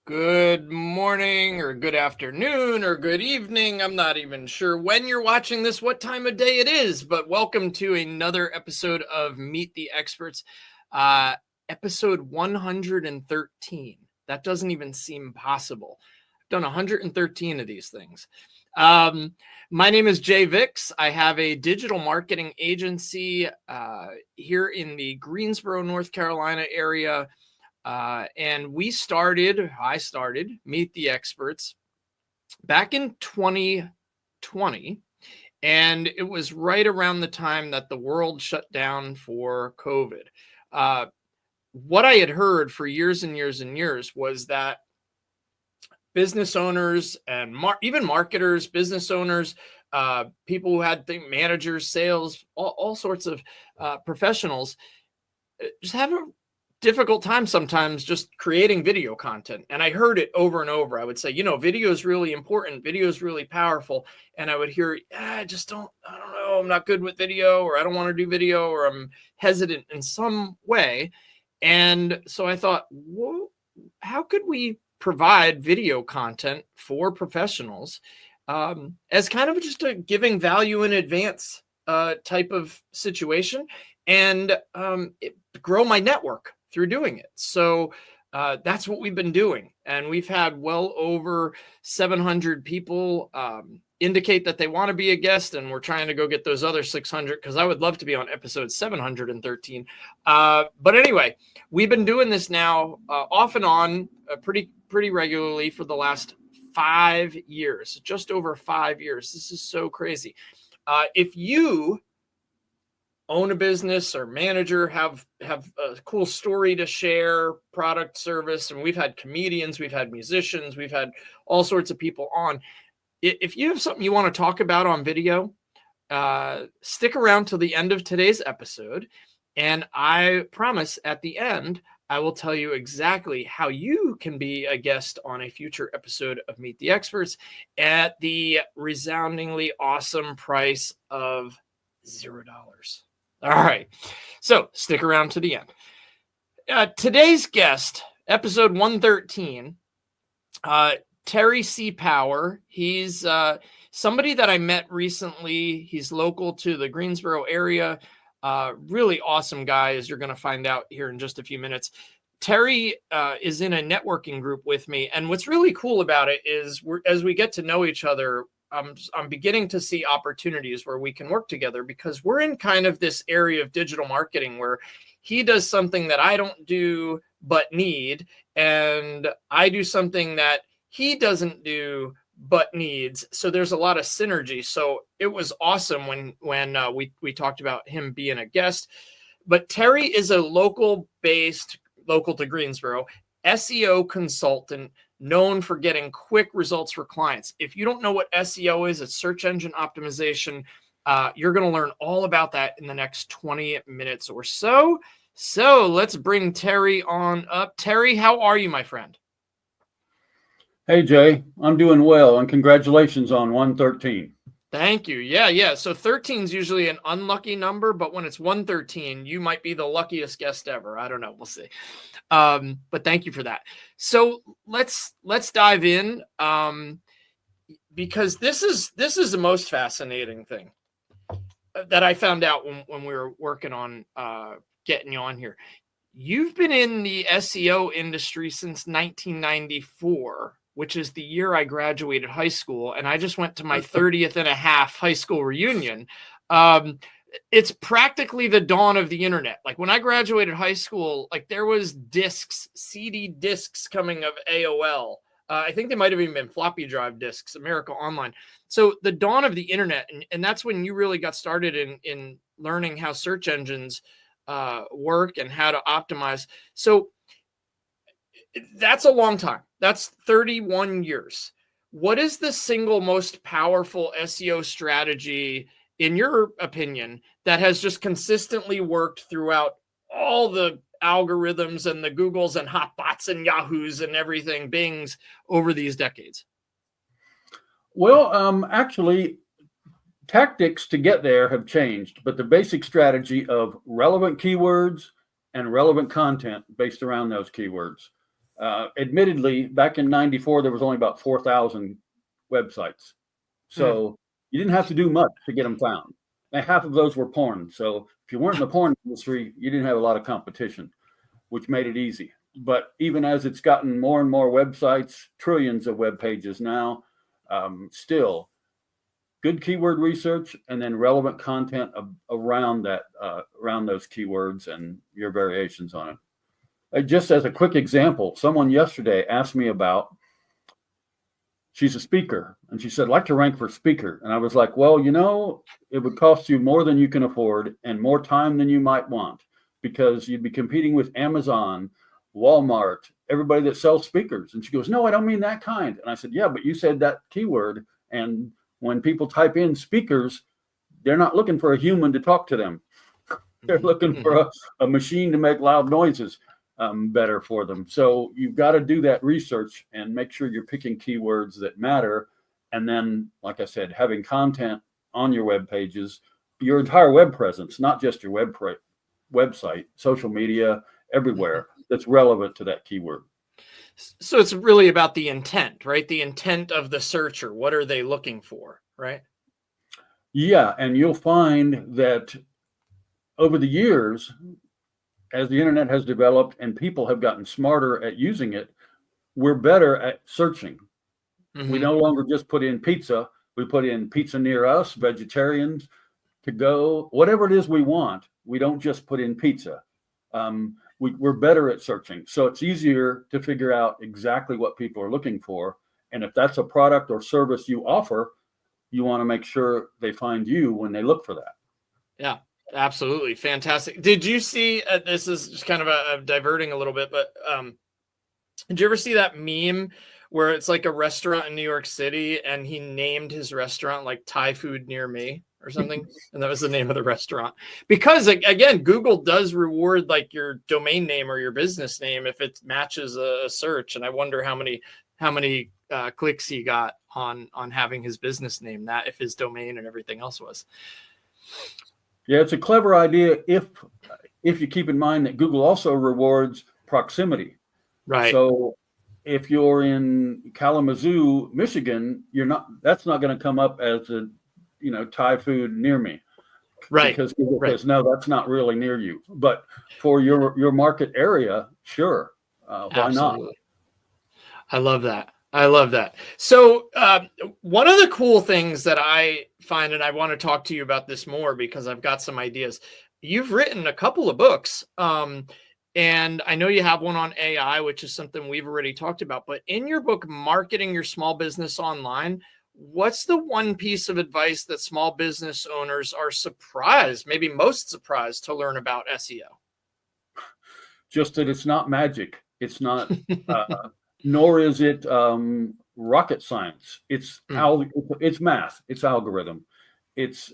Good morning or good afternoon or good evening. I'm not even sure when you're watching this, what time of day it is, but welcome to another episode of Meet the Experts, episode 113. That doesn't even seem possible. I've done 113 of these things. My name is Jay Vix. I have a digital marketing agency here in the Greensboro, North Carolina area. And I started Meet the Experts back in 2020. And it was right around the time that the world shut down for COVID. What I had heard for years and years and years was that business owners and even marketers, business owners, people who had managers, sales, all sorts of professionals just have a difficult time sometimes just creating video content. And I heard it over and over. I would say, video is really important. Video is really powerful. And I would hear, I don't know, I'm not good with video, or I don't want to do video, or I'm hesitant in some way. And so I thought, well, how could we provide video content for professionals as kind of just a giving value in advance type of situation, and grow my network through doing it. So that's what we've been doing. And we've had well over 700 people indicate that they want to be a guest. And we're trying to go get those other 600 because I would love to be on episode 713. But anyway, we've been doing this now off and on pretty regularly for the last 5 years, just over 5 years. This is so crazy. If you own a business or manager, have a cool story to share, product, service, and we've had comedians, we've had musicians, we've had all sorts of people on. If you have something you want to talk about on video, stick around till the end of today's episode, and I promise at the end I will tell you exactly how you can be a guest on a future episode of Meet the Experts at the resoundingly awesome price of $0. All right, so stick around to the end. Today's guest, episode 113, Terry C. Power. He's somebody that I met recently. He's local to the Greensboro area. Really awesome guy, as you're going to find out here in just a few minutes. Terry is in a networking group with me, and what's really cool about it is as we get to know each other, I'm beginning to see opportunities where we can work together, because we're in kind of this area of digital marketing where he does something that I don't do but need, and I do something that he doesn't do but needs. So there's a lot of synergy. So it was awesome when we talked about him being a guest. But Terry is a local to Greensboro SEO consultant, known for getting quick results for clients. If you don't know what SEO is, it's search engine optimization. You're going to learn all about that in the next 20 minutes or so. So let's bring Terry on up. Terry, how are you, my friend? Hey, Jay, I'm doing well, and congratulations on 113. Thank you. Yeah. So 13 is usually an unlucky number, but when it's 113, you might be the luckiest guest ever. I don't know. We'll see. But thank you for that. So let's dive in, because this is the most fascinating thing that I found out when we were working on getting you on here. You've been in the SEO industry since 1994. Which is the year I graduated high school, and I just went to my 30th and a half high school reunion. It's practically the dawn of the internet. Like when I graduated high school, like there was CD discs coming of AOL. I think they might have even been floppy drive discs, America Online. So the dawn of the internet, and that's when you really got started in learning how search engines work and how to optimize. So that's a long time. That's 31 years. What is the single most powerful SEO strategy, in your opinion, that has just consistently worked throughout all the algorithms and the Googles and Hotbots and Yahoos and everything, Bings, over these decades? Well, actually, tactics to get there have changed, but the basic strategy of relevant keywords and relevant content based around those keywords. Admittedly, back in '94, there was only about 4,000 websites. So you didn't have to do much to get them found. And half of those were porn. So if you weren't in the porn industry, you didn't have a lot of competition, which made it easy. But even as it's gotten more and more websites, trillions of web pages now, still good keyword research and then relevant content around that, around those keywords and your variations on it. Just as a quick example, someone yesterday asked me about, she's a speaker, and she said, I'd like to rank for speaker. And I was like, well, it would cost you more than you can afford and more time than you might want, because you'd be competing with Amazon, Walmart, everybody that sells speakers. And she goes, no, I don't mean that kind. And I said, yeah, but you said that keyword. And when people type in speakers, they're not looking for a human to talk to them. They're looking for a machine to make loud noises better for them. So you've got to do that research and make sure you're picking keywords that matter. And then, like I said, having content on your web pages, your entire web presence, not just your website, social media, everywhere that's relevant to that keyword. So it's really about the intent, right? The intent of the searcher. What are they looking for, right? Yeah. And you'll find that over the years, as the internet has developed and people have gotten smarter at using it, we're better at searching. We no longer just put in pizza. We put in pizza near us, vegetarians, to go, whatever it is we want. We don't just put in pizza. We're better at searching. So it's easier to figure out exactly what people are looking for. And if that's a product or service you offer, you want to make sure they find you when they look for that. Yeah. Absolutely. Fantastic. Did you see, this is just kind of a diverting a little bit, but did you ever see that meme where it's like a restaurant in New York City and he named his restaurant like Thai food near me or something? And that was the name of the restaurant. Because again, Google does reward like your domain name or your business name if it matches a search. And I wonder how many clicks he got on having his business name that, if his domain and everything else was. Yeah, it's a clever idea if you keep in mind that Google also rewards proximity. Right. So if you're in Kalamazoo, Michigan, that's not going to come up as a Thai food near me. Right. Because Google says, no, that's not really near you. But for your market area, sure. Why Absolutely. not? I love that. I love that. So one of the cool things that I find, and I want to talk to you about this more because I've got some ideas. You've written a couple of books, and I know you have one on AI, which is something we've already talked about. But in your book, Marketing Your Small Business Online, what's the one piece of advice that small business owners are surprised, maybe most surprised, to learn about SEO? Just that it's not magic. It's not... nor is it rocket science. It's it's math. It's algorithm. It's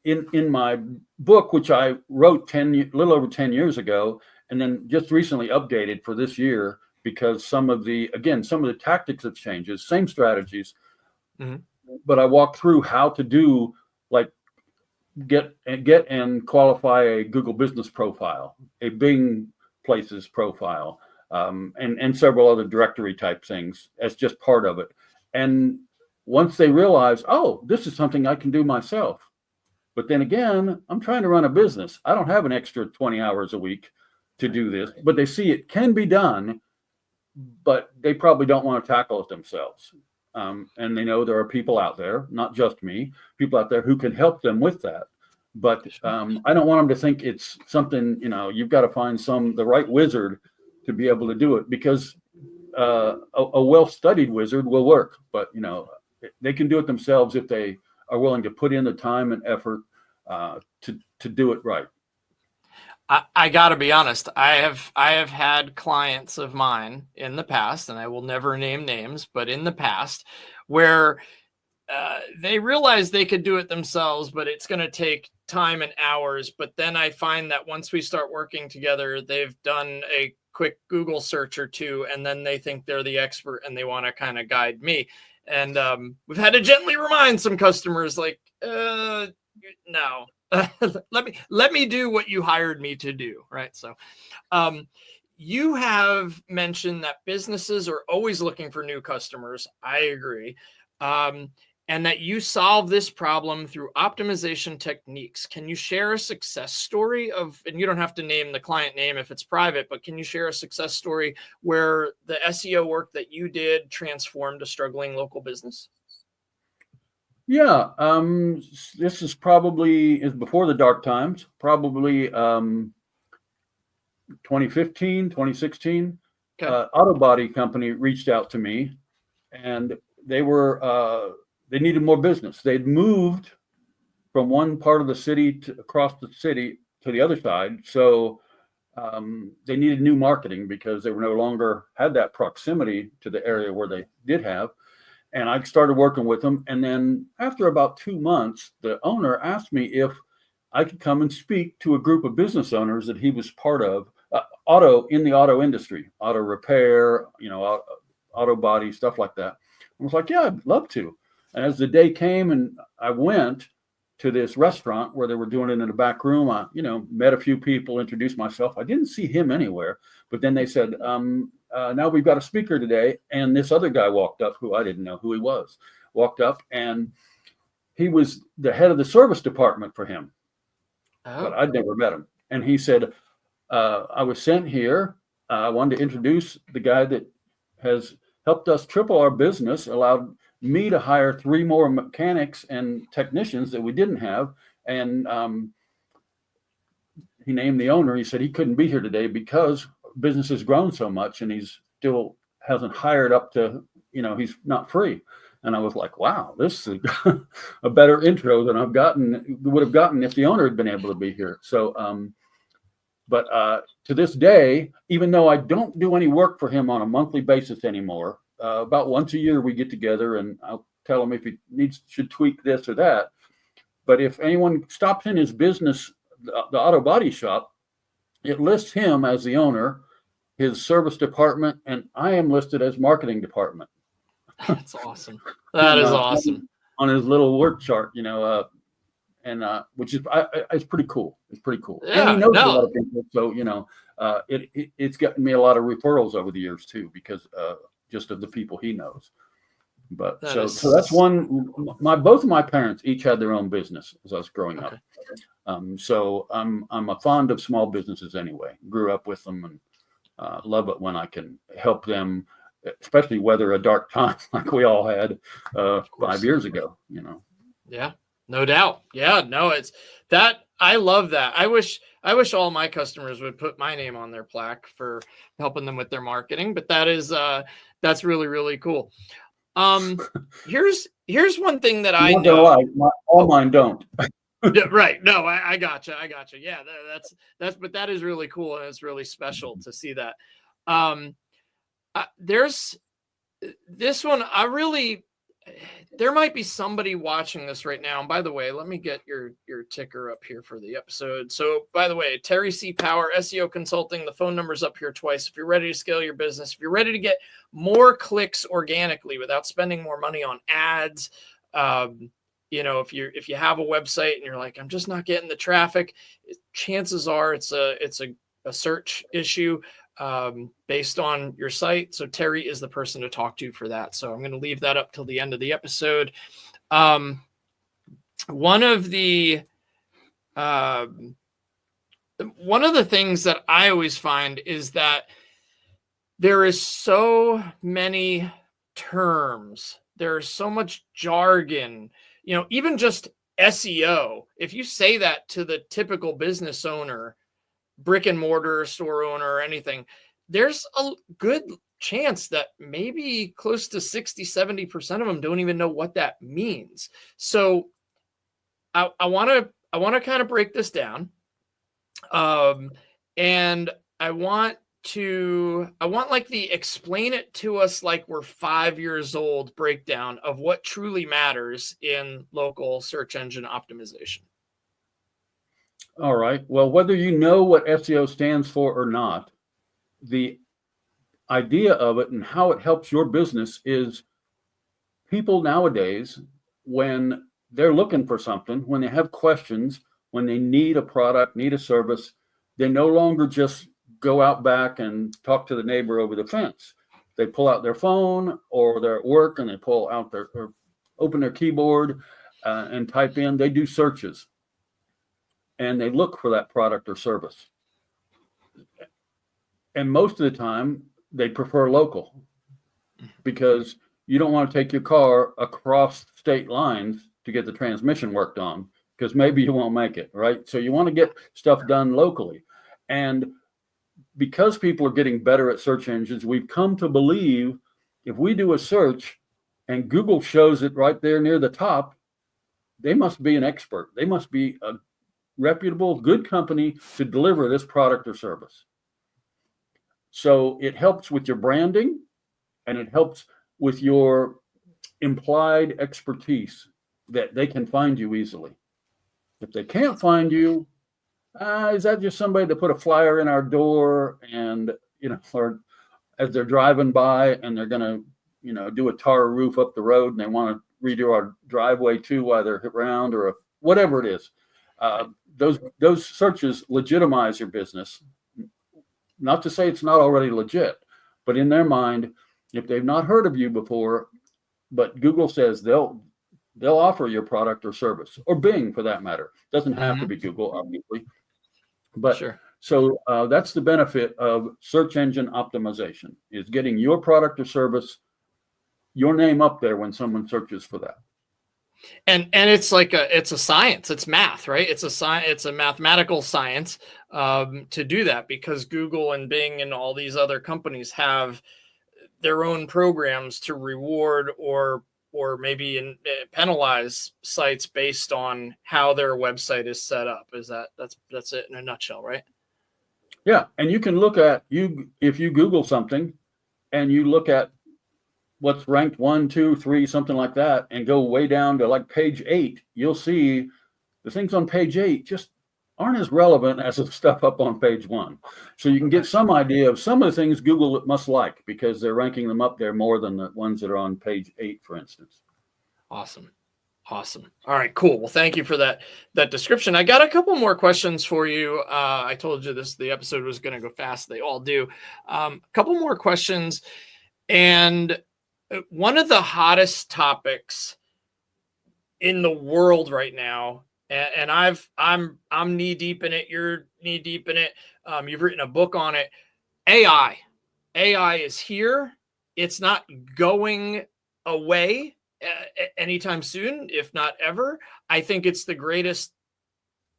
in my book, which I wrote a little over 10 years ago, and then just recently updated for this year because some of the tactics have changed. Same strategies, but I walk through how to do like get and qualify a Google Business profile, a Bing Places profile. And several other directory type things as just part of it. And once they realize, oh, this is something I can do myself. But then again, I'm trying to run a business. I don't have an extra 20 hours a week to do this, but they see it can be done, but they probably don't want to tackle it themselves. And they know there are people out there, not just me, people out there who can help them with that. But I don't want them to think it's something, you've got to find the right wizard to be able to do it, because a well-studied wizard will work, but they can do it themselves if they are willing to put in the time and effort to do it right. I got to be honest. I have had clients of mine in the past, and I will never name names, but in the past, where they realize they could do it themselves, but it's going to take time and hours. But then I find that once we start working together, they've done a quick Google search or two, and then they think they're the expert and they want to kind of guide me. And we've had to gently remind some customers like, no, let me do what you hired me to do. Right. So you have mentioned that businesses are always looking for new customers. I agree. And that you solve this problem through optimization techniques. Can you share a success story of, and you don't have to name the client name if it's private, but can you share a success story where the SEO work that you did transformed a struggling local business? Yeah, this is before the dark times, probably 2015, 2016. Okay. Auto body company reached out to me, and they needed more business. They'd moved from one part of the city across the city to the other side, so they needed new marketing because they were no longer had that proximity to the area where they did have. And I started working with them. And then after about 2 months, the owner asked me if I could come and speak to a group of business owners that he was part of, in the auto industry, auto repair, auto body, stuff like that. I was like, yeah, I'd love to. And as the day came and I went to this restaurant where they were doing it in a back room, I, met a few people, introduced myself. I didn't see him anywhere, but then they said, now we've got a speaker today. And this other guy walked up who I didn't know who he was, walked up, and he was the head of the service department for him. Oh. But I'd never met him. And he said, I was sent here. I wanted to introduce the guy that has helped us triple our business, allowed me to hire 3 more mechanics and technicians that we didn't have. And he named the owner. He said he couldn't be here today because business has grown so much and he's still hasn't hired up to, he's not free. And I was like, wow, this is a better intro than would have gotten if the owner had been able to be here. So, but to this day, even though I don't do any work for him on a monthly basis anymore, about once a year we get together and I'll tell him if he should tweak this or that. But if anyone stops in his business, the auto body shop, it lists him as the owner, his service department, and I am listed as marketing department. That's awesome. That is awesome. On his little work chart, which is it's pretty cool. It's pretty cool. Yeah, and he knows a lot of people, so it's gotten me a lot of referrals over the years too, because just of the people he knows. But so that's one. Both of my parents each had their own business as I was growing up. So I'm fond of small businesses anyway. Grew up with them and love it when I can help them, especially weather a dark time like we all had 5 years ago. Yeah, no doubt. Yeah, no, it's that. I love that. I wish all my customers would put my name on their plaque for helping them with their marketing. But that's really, really cool. Here's one thing that I know. All mine don't. Yeah, right. No, I gotcha. Yeah, but that is really cool, and it's really special to see that. There's this one. There might be somebody watching this right now. And by the way, let me get your ticker up here for the episode. So by the way, Terry C. Power, SEO Consulting, the phone number's up here twice. If you're ready to scale your business, if you're ready to get more clicks organically without spending more money on ads, if you have a website and you're like, I'm just not getting the traffic, chances are it's a search issue based on your site. So Terry is the person to talk to for that. So I'm going to leave that up till the end of the episode. One of the things that I always find is that there is so many terms. There's so much jargon, even just SEO. If you say that to the typical business owner, brick and mortar store owner or anything, there's a good chance that maybe close to 60-70% of them don't even know what that means. So I want to kind of break this down. And I want like the explain it to us like we're 5 years old breakdown of what truly matters in local search engine optimization. All right. Well, whether you know what SEO stands for or not, the idea of it and how it helps your business is people nowadays, when they're looking for something, when they have questions, when they need a product, need a service, they no longer just go out back and talk to the neighbor over the fence. They pull out their phone, or they're at work and they pull out or open their keyboard and type in. They do searches and they look for that product or service. And most of the time they prefer local, because you don't want to take your car across state lines to get the transmission worked on, because maybe you won't make it, right? So you want to get stuff done locally. And because people are getting better at search engines, we've come to believe if we do a search and Google shows it right there near the top, they must be an expert. They must be a reputable, good company to deliver this product or service. So it helps with your branding, and it helps with your implied expertise, that they can find you easily. If they can't find you, is that just somebody that put a flyer in our door and, or as they're driving by and they're going to, do a tar roof up the road and they want to redo our driveway too while they're around, or whatever it is. Those searches legitimize your business. Not to say it's not already legit, but in their mind, if they've not heard of you before, but Google says they'll offer your product or service, or Bing for that matter. Doesn't have to be Google, obviously. But sure. So that's the benefit of search engine optimization, is getting your product or service, your name up there when someone searches for that. And it's like it's a science, it's math, right? It's a mathematical science to do that, because Google and Bing and all these other companies have their own programs to reward or maybe penalize sites based on how their website is set up. That's it in a nutshell, right? Yeah, and you can look at if you Google something and you look at what's ranked 1, 2, 3, something like that, and go way down to like page 8, you'll see the things on page 8 just aren't as relevant as the stuff up on page 1. So you can get some idea of some of the things Google must like, because they're ranking them up there more than the ones that are on page 8, for instance. Awesome. All right, cool. Well, thank you for that description. I got a couple more questions for you. I told you the episode was going to go fast. They all do. A couple more questions. And one of the hottest topics in the world right now, and I'm knee deep in it. You're knee deep in it. You've written a book on it. AI is here. It's not going away anytime soon, if not ever. I think it's the greatest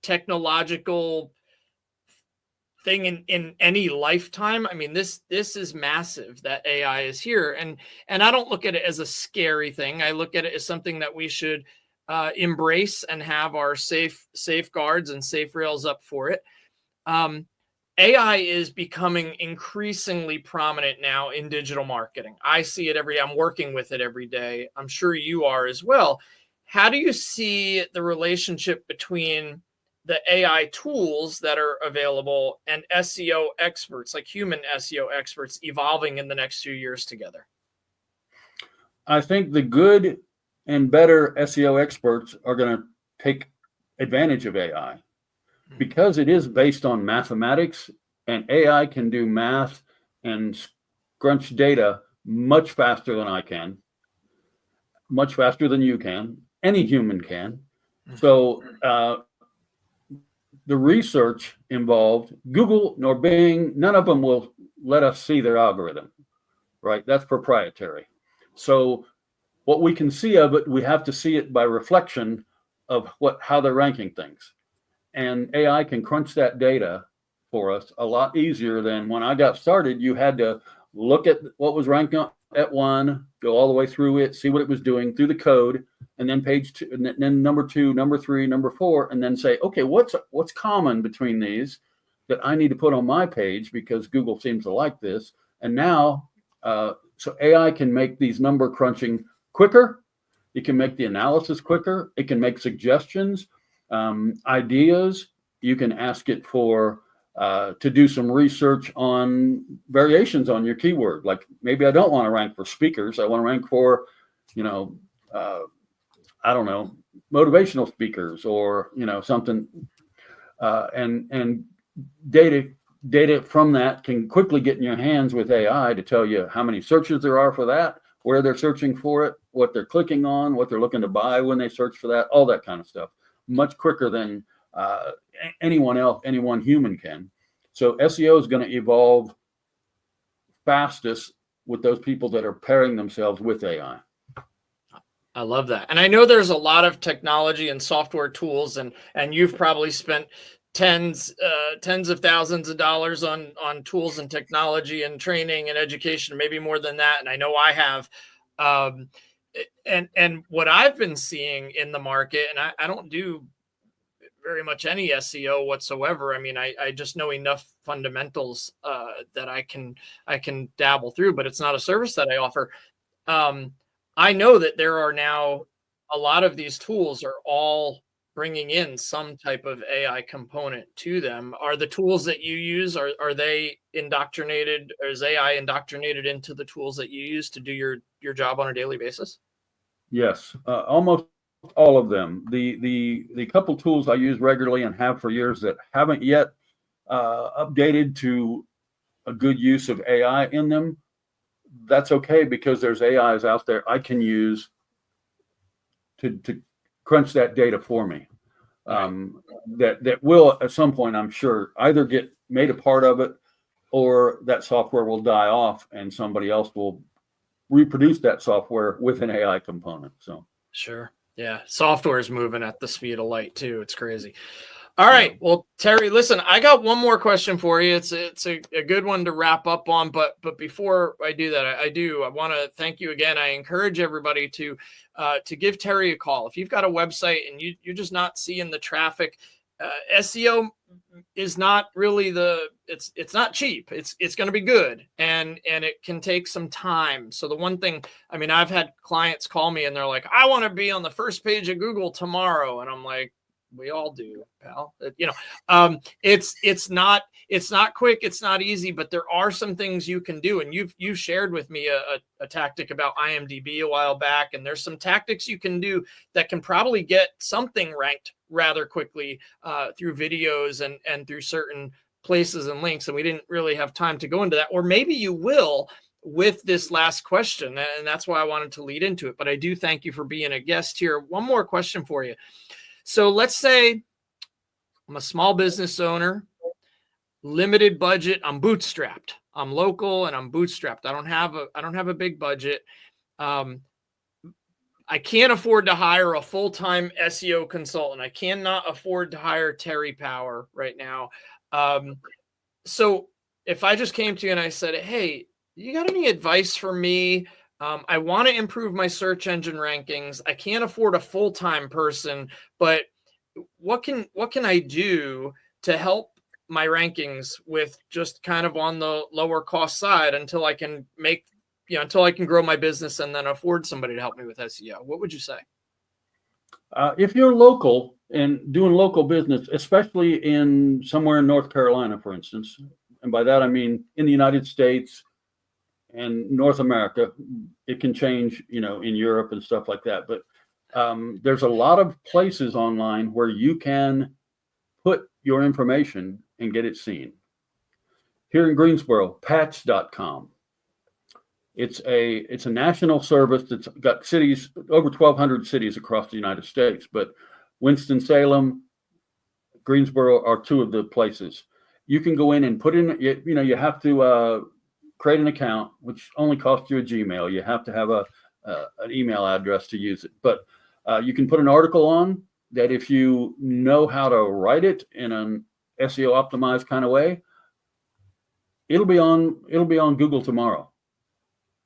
technological thing in any lifetime. I mean, this is massive that AI is here, and I don't look at it as a scary thing. I look at it as something that we should embrace and have our safeguards and safe rails up for it. AI is becoming increasingly prominent now in digital marketing. I see it I'm working with it every day. I'm sure you are as well. How do you see the relationship between the AI tools that are available and SEO experts, like human SEO experts, evolving in the next few years together? I think the good and better SEO experts are going to take advantage of AI, because it is based on mathematics, and AI can do math and crunch data much faster than I can, much faster than you can, any human can. So the research involved, Google nor Bing, none of them will let us see their algorithm, right? That's proprietary. So what we can see of it, we have to see it by reflection of how they're ranking things. And AI can crunch that data for us a lot easier than when I got started. You had to look at what was ranked at 1, go all the way through it, see what it was doing through the code, and then page 2, and then number 2, number 3, number 4, and then say, okay, what's common between these that I need to put on my page because Google seems to like this. And now, so AI can make these number crunching quicker. It can make the analysis quicker. It can make suggestions, ideas. You can ask it for to do some research on variations on your keyword. Like maybe I don't want to rank for speakers. I want to rank for, I don't know, motivational speakers or, something. And data data from that can quickly get in your hands with AI to tell you how many searches there are for that, where they're searching for it, what they're clicking on, what they're looking to buy when they search for that, all that kind of stuff, much quicker than any one human can. So SEO is going to evolve fastest with those people that are pairing themselves with AI. I love that. And I know there's a lot of technology and software tools, and you've probably spent tens of thousands of dollars on tools and technology and training and education, maybe more than that. And I know I have. And what I've been seeing in the market, and I don't do very much any SEO whatsoever. I mean, I just know enough fundamentals that I can dabble through, but it's not a service that I offer. I know that there are now a lot of these tools are all bringing in some type of AI component to them. Are the tools that you use, are they indoctrinated, or is AI indoctrinated into the tools that you use to do your job on a daily basis? Yes, almost all of them. The couple tools I use regularly and have for years that haven't yet updated to a good use of AI in them, that's okay, because there's AIs out there I can use to crunch that data for me. That will at some point, I'm sure, either get made a part of it, or that software will die off and somebody else will reproduce that software with an AI component. So sure. Yeah. Software is moving at the speed of light too. It's crazy. All right. Well, Terry, listen, I got one more question for you. It's a good one to wrap up on, but before I do that, I want to thank you again. I encourage everybody to give Terry a call. If you've got a website and you're just not seeing the traffic, SEO is not really it's not cheap. It's going to be good, and it can take some time. So the one thing, I mean, I've had clients call me and they're like, I want to be on the first page of Google tomorrow. And I'm like, we all do, pal. It's not quick, it's not easy, but there are some things you can do. And you've shared with me a tactic about IMDb a while back, and there's some tactics you can do that can probably get something ranked rather quickly through videos and through certain places and links. And we didn't really have time to go into that, or maybe you will with this last question, and that's why I wanted to lead into it. But I do thank you for being a guest here. One more question for you. So let's say I'm a small business owner, limited budget. I'm bootstrapped. I'm local and I'm bootstrapped. I don't have a big budget. I can't afford to hire a full-time SEO consultant. I cannot afford to hire Terry Power right now. So if I just came to you and I said, hey, you got any advice for me? I want to improve my search engine rankings. I can't afford a full-time person, but what can I do to help my rankings with just kind of on the lower cost side until I can until I can grow my business and then afford somebody to help me with SEO? What would you say? If you're local and doing local business, especially in somewhere in North Carolina, for instance, and by that I mean in the United States and North America, it can change, in Europe and stuff like that. But there's a lot of places online where you can put your information and get it seen. Here in Greensboro, patch.com. It's a national service that's got cities, over 1,200 cities across the United States, but Winston-Salem, Greensboro are two of the places. You can go in and put in, you have to create an account, which only costs you a Gmail. You have to have an email address to use it. But you can put an article on that. If you know how to write it in an SEO optimized kind of way, it'll be on Google tomorrow.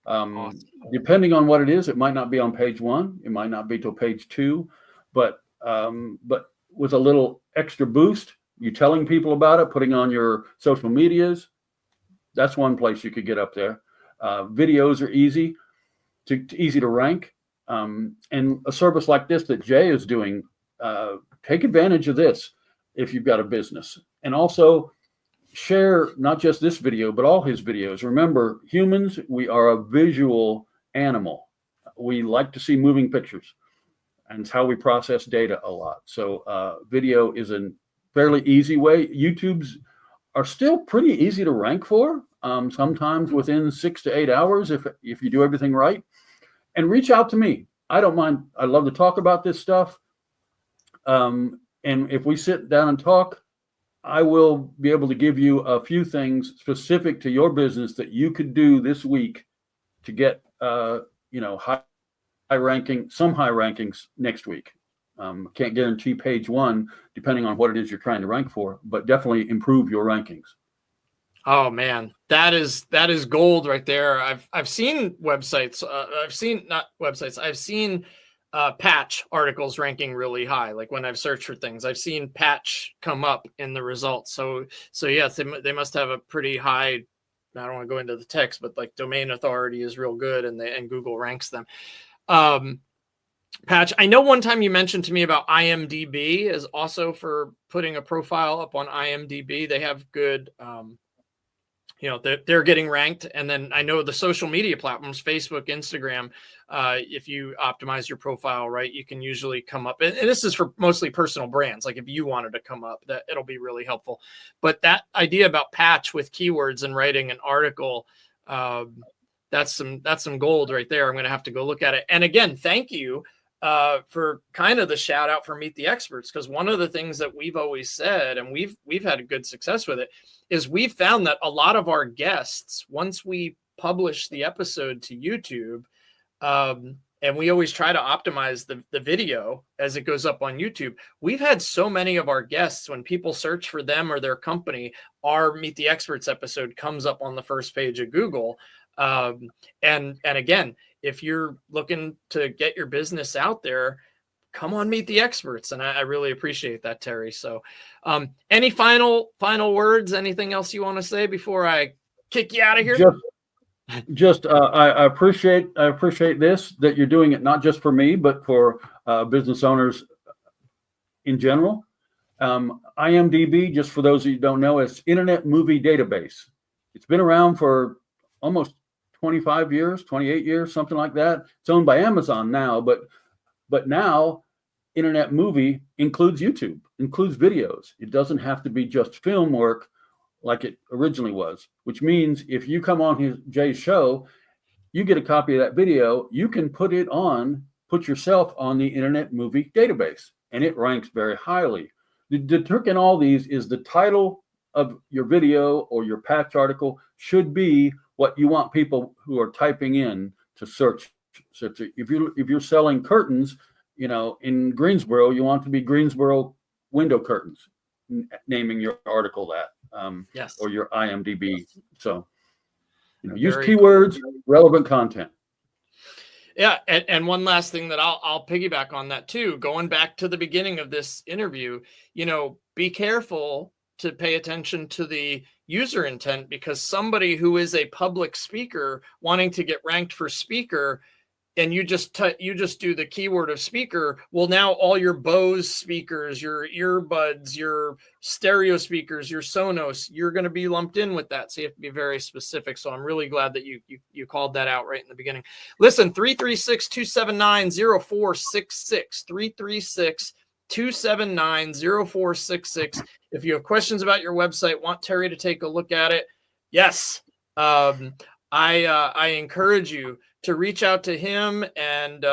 Awesome. Depending on what it is, it might not be on page 1, it might not be till page 2, but with a little extra boost, you telling people about it, putting on your social medias, that's one place you could get up there. Videos are easy to rank. And a service like this that Jay is doing, take advantage of this if you've got a business. And also share not just this video, but all his videos. Remember, humans, we are a visual animal. We like to see moving pictures, and it's how we process data a lot. So video is a fairly easy way. YouTube's are still pretty easy to rank for. Sometimes within 6 to 8 hours, if you do everything right. And reach out to me. I don't mind. I love to talk about this stuff. And if we sit down and talk, I will be able to give you a few things specific to your business that you could do this week to get, high rankings next week. Can't guarantee page one, depending on what it is you're trying to rank for, but definitely improve your rankings. Oh man, that is gold right there. I've seen websites. I've seen patch articles ranking really high. Like when I've searched for things, I've seen patch come up in the results. So yes, they must have a pretty high. I don't want to go into the text, but like domain authority is real good, and Google ranks them. Patch, I know one time you mentioned to me about IMDb is also for putting a profile up on IMDb. They have good. They're getting ranked. And then I know the social media platforms, Facebook, Instagram, if you optimize your profile, right, you can usually come up. And this is for mostly personal brands. Like if you wanted to come up, that it'll be really helpful. But that idea about patch with keywords and writing an article, that's some gold right there. I'm going to have to go look at it. And again, thank you for kind of the shout out for Meet the Experts, because one of the things that we've always said, and we've had a good success with it, is we've found that a lot of our guests, once we publish the episode to YouTube, and we always try to optimize the video as it goes up on YouTube, we've had so many of our guests, when people search for them or their company, our Meet the Experts episode comes up on the first page of Google. And again, if you're looking to get your business out there, come on, Meet the Experts. And I really appreciate that, Terry. So any final words, anything else you want to say before I kick you out of here? I appreciate this, that you're doing it not just for me, but for business owners in general. IMDb, just for those of you who don't know, is Internet Movie Database. It's been around for almost 25 years, 28 years, something like that. It's owned by Amazon now, but now Internet Movie includes YouTube, includes videos. It doesn't have to be just film work like it originally was, which means if you come on Jay's show, you get a copy of that video, you can put yourself on the Internet Movie Database, and it ranks very highly. The trick in all these is the title of your video or your patch article should be what you want people who are typing in to search. So if you're selling curtains, in Greensboro, you want it to be Greensboro window curtains, naming your article that, yes, or your IMDb. So, use keywords, relevant content. Yeah, and one last thing that I'll piggyback on that too. Going back to the beginning of this interview, be careful to pay attention to the user intent, because somebody who is a public speaker wanting to get ranked for speaker, and you just do the keyword of speaker, well, now all your Bose speakers, your earbuds, your stereo speakers, your Sonos, you're going to be lumped in with that. So you have to be very specific. So I'm really glad that you called that out right in the beginning. Listen, 336-279-0466, 336-279-0466. If you have questions about your website, want Terry to take a look at it, yes, I encourage you to reach out to him, and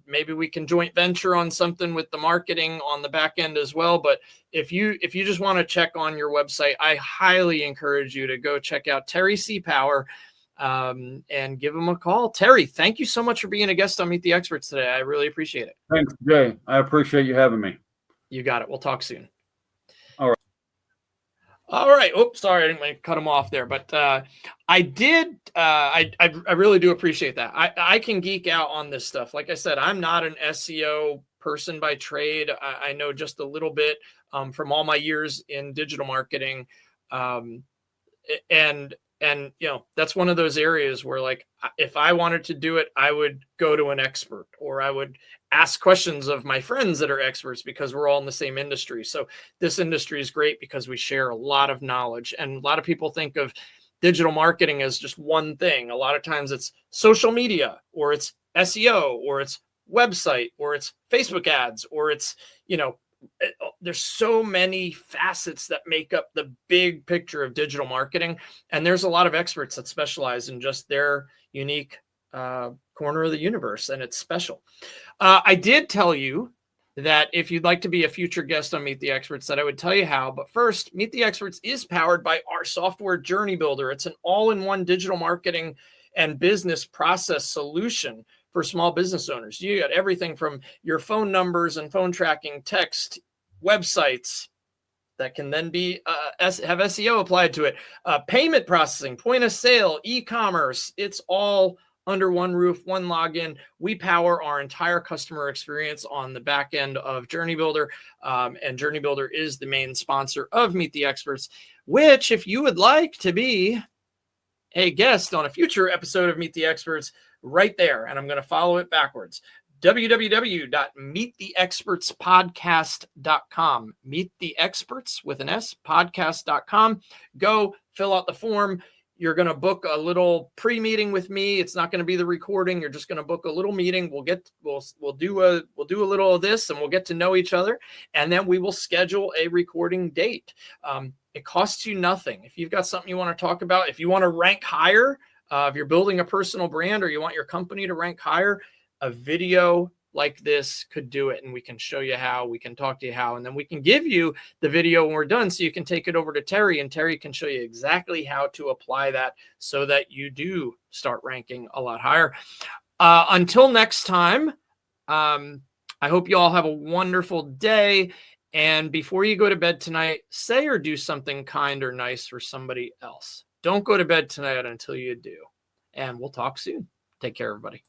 maybe we can joint venture on something with the marketing on the back end as well. But if you just want to check on your website, I highly encourage you to go check out Terry C. Power and give him a call. Terry, thank you so much for being a guest on Meet the Experts today. I really appreciate it. Thanks, Jay. I appreciate you having me. You got it. We'll talk soon. All right. All right. Oops, sorry, I didn't want to cut him off there, but I did. I really do appreciate that. I can geek out on this stuff. Like I said, I'm not an SEO person by trade. I know just a little bit from all my years in digital marketing, and that's one of those areas where, like, if I wanted to do it, I would go to an expert, or I would ask questions of my friends that are experts, because we're all in the same industry. So this industry is great because we share a lot of knowledge, and a lot of people think of digital marketing as just one thing. A lot of times it's social media, or it's SEO, or it's website, or it's Facebook ads, or it's, there's so many facets that make up the big picture of digital marketing. And there's a lot of experts that specialize in just their unique corner of the universe, and it's special. I did tell you that if you'd like to be a future guest on Meet the Experts, that I would tell you how. But first, Meet the Experts is powered by our software Journey Builder. It's an all-in-one digital marketing and business process solution for small business owners. You got everything from your phone numbers and phone tracking, text, websites that can then be have SEO applied to it, payment processing, point of sale, e-commerce. It's all under one roof, one login. We power our entire customer experience on the back end of Journey Builder, and Journey Builder is the main sponsor of Meet the Experts, which if you would like to be a guest on a future episode of Meet the Experts, right there, and I'm going to follow it backwards, www.meettheexpertspodcast.com. Meet the Experts with an S, podcast.com. Go fill out the form. You're going to book a little pre-meeting with me. It's not going to be the recording. You're just going to book a little meeting. We'll do a little of this, and we'll get to know each other, and then we will schedule a recording date. It costs you nothing. If you've got something you want to talk about, if you want to rank higher, if you're building a personal brand or you want your company to rank higher, a video like this could do it, and we can show you how, we can talk to you how, and then we can give you the video when we're done so you can take it over to Terry, and Terry can show you exactly how to apply that so that you do start ranking a lot higher. Until next time, I hope you all have a wonderful day, and before you go to bed tonight, say or do something kind or nice for somebody else. Don't go to bed tonight until you do, and we'll talk soon. Take care, everybody.